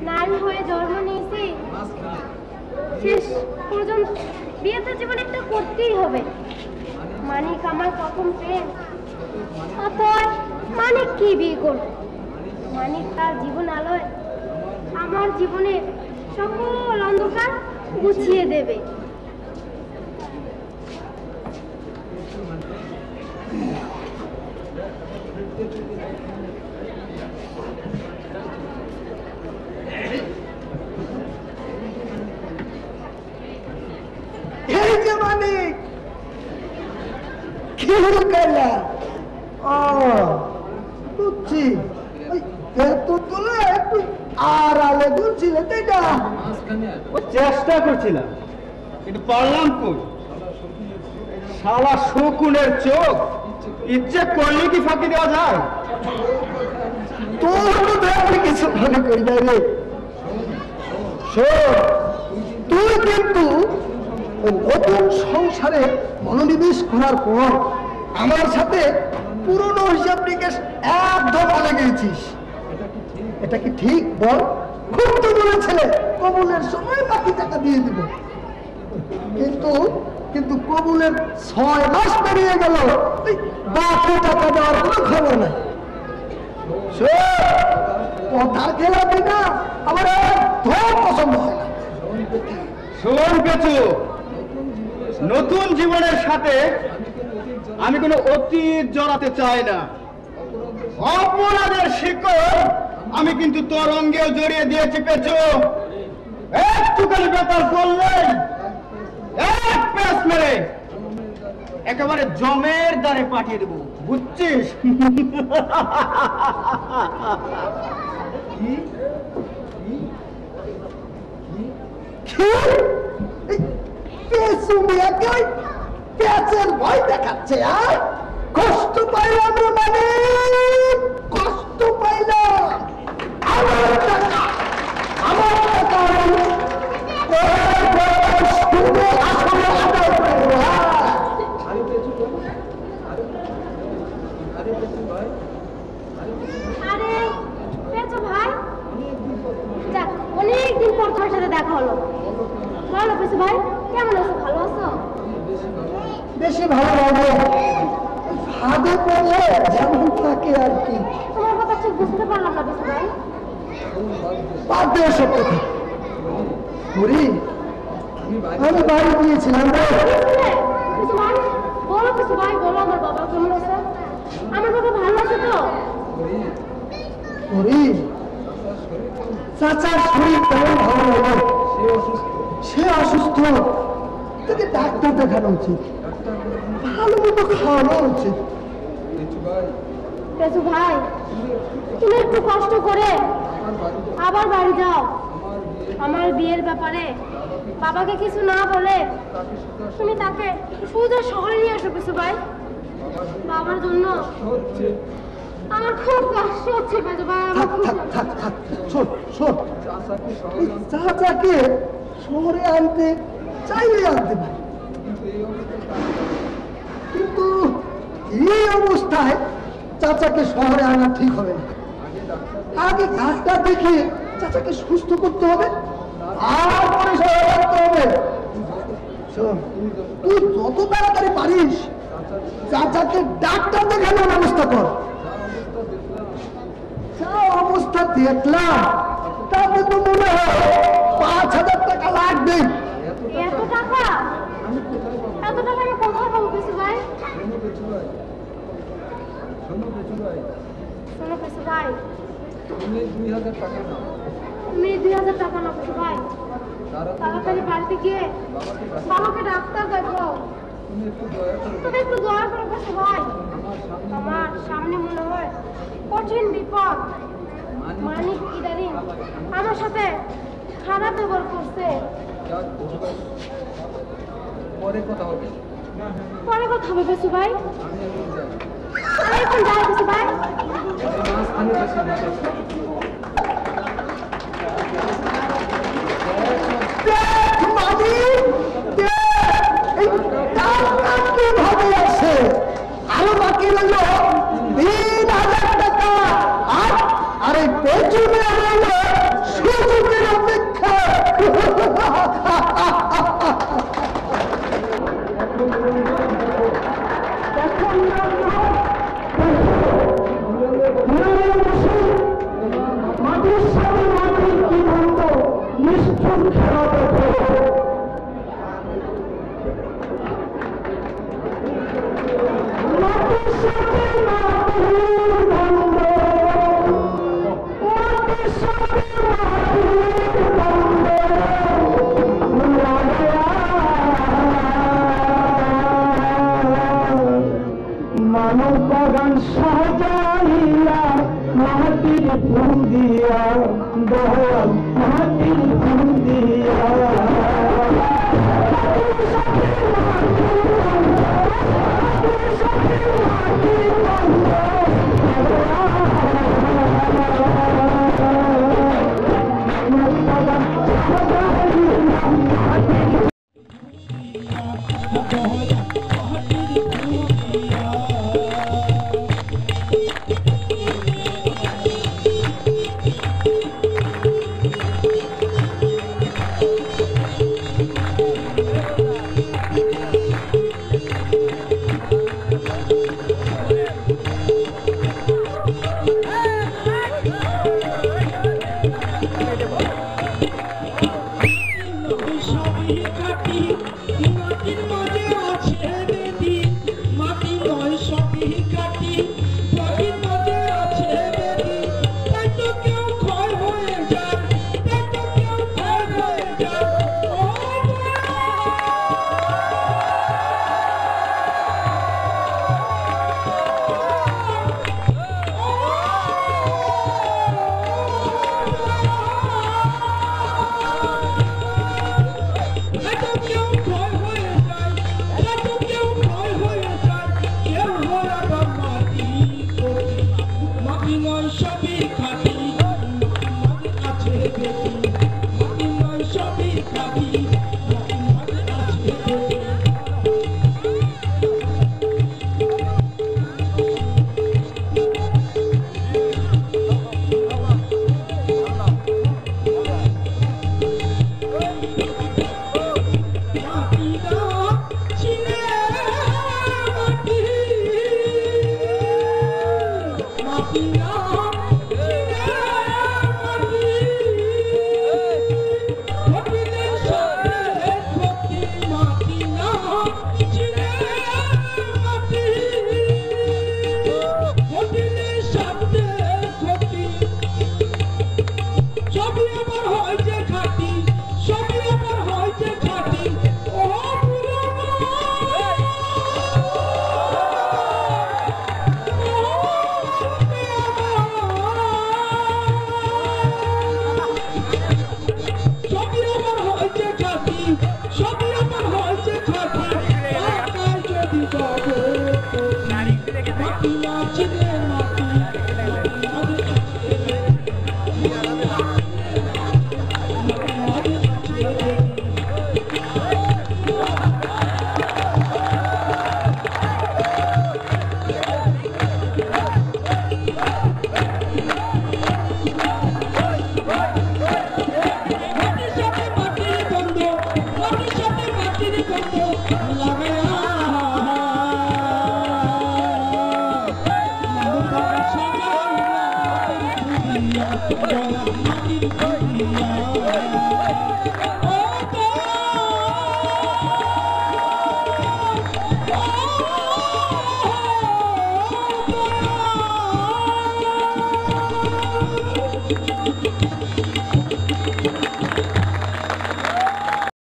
নারী হয়ে জন্ম নিয়েছি, শেষ পর্যন্ত বিয়ে তো জীবনে একটা করতেই হবে। মানিক আমার প্রথম প্রেম, অতএব মানিক কি বিয়ে করবে? মানিক তার জীবন আলোয় আমার জীবনে সকল অন্ধকার গুছিয়ে দেবে। এই যে মানিক, কি হলো কাইলা? বুঝছি, এত তোলা একটু আড়ালে দুলছিলে, তাই না? ও চেষ্টা করছিলাম, কিন্তু পারলাম কই। শালা শকুনের চোখ, ইচ্ছে করলে কি ফাঁকি দেওয়া যায়? তোর মধ্যে আমি কিছু মনে করি না রে। শোন, তুই কিন্তু ওই নতুন সংসারে মনোনিবেশ করার পর আমার সাথে পুরনো হিসাব নিকেশ একদম আগে গেছিস। এটা কি ঠিক বল? খুব তো বলেছিলে কবুলের সময় বাকি টাকা দিয়ে দিব, কিন্তু কিন্তু কবুলের 6 মাস পেরিয়ে গেল, বাকি টাকা দেওয়ার কোনো খবর নাই। কথার খেলা বিনা আমার একদম পছন্দ হয় না। শোন পেছু, নতুন জীবনের সাথে আমি কোনো অতীত জড়াতে চাই না। অপরাধের শিকড় আমি কিন্তু তোর অঙ্গেও জড়িয়ে দিয়েছি পেছু। একটুখানি ব্যাপার করলেই এক প্যাস মেরে একেবারে জমের দ্বারে পাঠিয়ে দেবো, বুঝছিস? পেঁচের ভয় দেখাচ্ছে, আর কষ্ট পাইলাম রে, মানে কষ্ট পাইলাম। আমার টাকা অনেকদিন পর তোমার সাথে দেখা হলো। ভালো পেছু ভাই, কেমন আছো? ভালো আছো? বেশি ভালো লাগে, ফাঁদে পড়লে যেমন থাকে আর কি। তোমার কথা ঠিক বুঝতে পারলাম না পেছু ভাই। বাদ দে এসব কথা। বুড়ি, আমি বাড়ি গিয়েছিলাম রে। পেছু ভাই বলো, পেছু ভাই বলো, আমার বাবা কেমন আছে? আমার বাবা ভালো আছে তো? বুড়ি, চাচার শরীর তেমন ভালো লাগে, সে অসুস্থ, তোকে ডাক্তার দেখানো উচিত, ভালো মতো খাওয়ানো উচিত। পেছু ভাই তুমি একটু কষ্ট করে আবার বাড়ি যাও। আমার বিয়ের ব্যাপারে বাবাকে কিছু না বলে তুমি তাকে সোজা শহরে নিয়ে আসো পেছু ভাই। বাবার জন্য আমার খুব কষ্ট হচ্ছে পেছু ভাই। আমার খুব শোন শোন, চাচাকে শহরে আনতে চাইলে আনতে পারি, কিন্তু এই অবস্থায় চাচাকে শহরে আনা ঠিক হবে না। আগে ডাক্তার দেখে চাচাকে সুস্থ করতে হবে, তারপরে শহরে আনতে হবে। শোন, তুই যত তাড়াতাড়ি পারিস চাচাকে ডাক্তার দেখানোর ব্যবস্থা কর। যা অবস্থা দেখলাম তাতে তো মনে হয় 5,000 টাকা লাগবে। এত টাকা? এত টাকা আমি কোথায় পাবো পেছু ভাই? শোনো পেছু ভাই, তুমি 2,000 টাকা নাও পেছু ভাই। তাড়াতাড়ি বাড়িতে গিয়ে বাবাকে ডাক্তার দেখাও। তুমি একটু দয়া করো পেছু ভাই, আমার সামনে মনে হয় কঠিন বিপদ। মানিক ইদারিং আমার সাথে খারাপ ব্যবহার করছে। পরে কথা হবে পেছু ভাই। আমি এখন যাই পেছু ভাই। কিভাবে আছে? আরো বাকি রইল 3,000 টাকা, আর এই পেছনে রইল মানব বাগান সাজাইয়া মাটির ফুল দিয়া দয়াল মাটির ফুল দিয়া